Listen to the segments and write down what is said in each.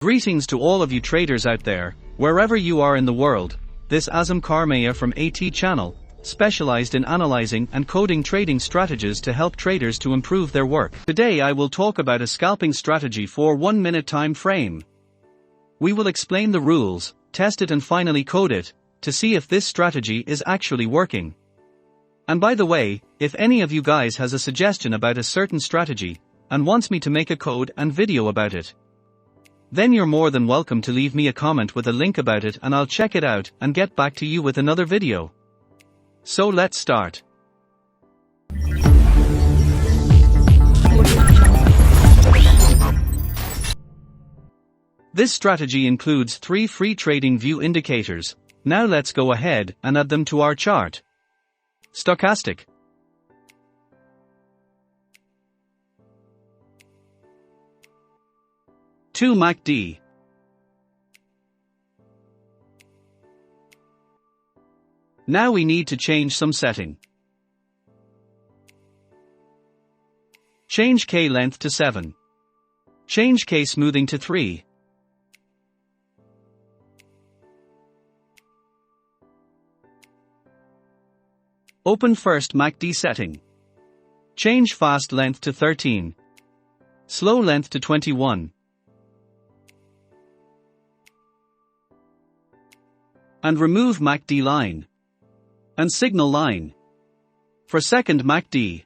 Greetings to all of you traders out there, wherever you are in the world. This AZZAM Karmaya from AT channel, specialized in analyzing and coding trading strategies to help traders to improve their work. Today I will talk about a scalping strategy for 1 minute time frame. We will explain the rules, test it and finally code it, to see if this strategy is actually working. And by the way, if any of you guys has a suggestion about a certain strategy, and wants me to make a code and video about it, then you're more than welcome to leave me a comment with a link about it and I'll check it out and get back to you with another video. So let's start. This strategy includes 3 free trading view indicators. Now let's go ahead and add them to our chart. Stochastic, MACD, now we need to change some setting. Change K length to 7. Change K smoothing to 3. Open first MACD setting. Change fast length to 13. Slow length to 21. And remove MACD line and signal line. For second MACD,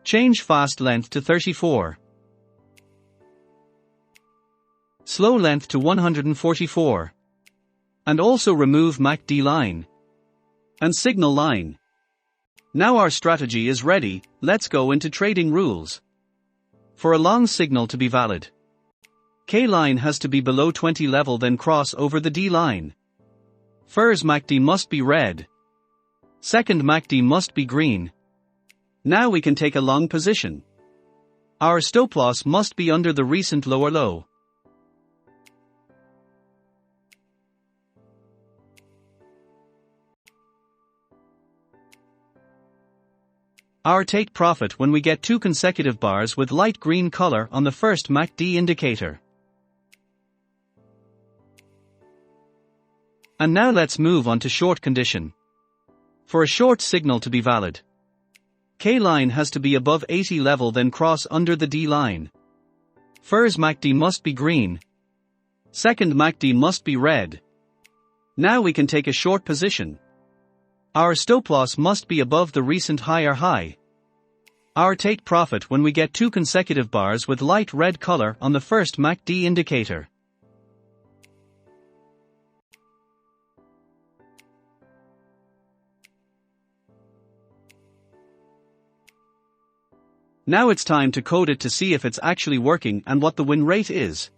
change fast length to 34. Slow length to 144. And also remove MACD line and signal line. Now our strategy is ready. Let's go into trading rules. For a long signal to be valid, K line has to be below 20 level, then cross over the D line. First MACD must be red. Second MACD must be green. Now we can take a long position. Our stop loss must be under the recent lower low. Our take profit when we get 2 consecutive bars with light green color on the first MACD indicator. And now let's move on to short condition. For a short signal to be valid, K line has to be above 80 level, then cross under the D line. First MACD must be green. Second MACD must be red. Now we can take a short position. Our stop loss must be above the recent higher high. Our take profit when we get 2 consecutive bars with light red color on the first MACD indicator. Now it's time to code it to see if it's actually working and what the win rate is.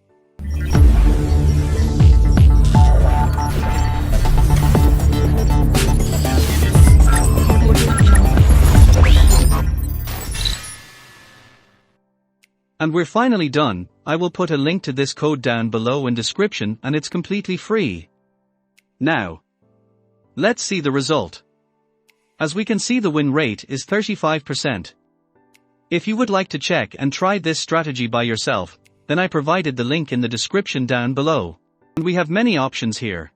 And we're finally done. I will put a link to this code down below in description and it's completely free. Now, let's see the result. As we can see, the win rate is 35%. If you would like to check and try this strategy by yourself, then I provided the link in the description down below. And we have many options here.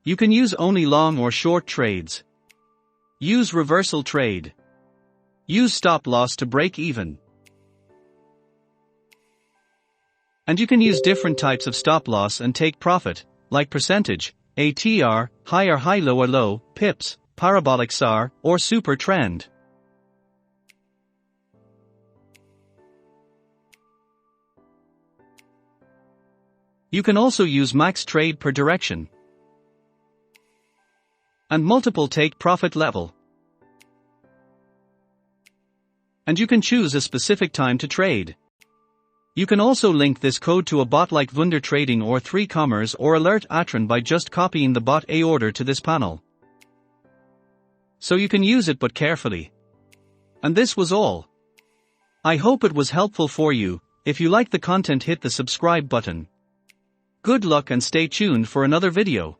You can use only long or short trades. Use reversal trade. Use stop loss to break even. And you can use different types of stop loss and take profit, like percentage, ATR, higher high lower low, pips, parabolic SAR, or super trend. You can also use max trade per direction and multiple take profit level. And you can choose a specific time to trade. You can also link this code to a bot like Wunder Trading or 3Commerce or Alert Atron by just copying the bot A order to this panel. So you can use it, but carefully. And this was all. I hope it was helpful for you. If you like the content, hit the subscribe button. Good luck and stay tuned for another video.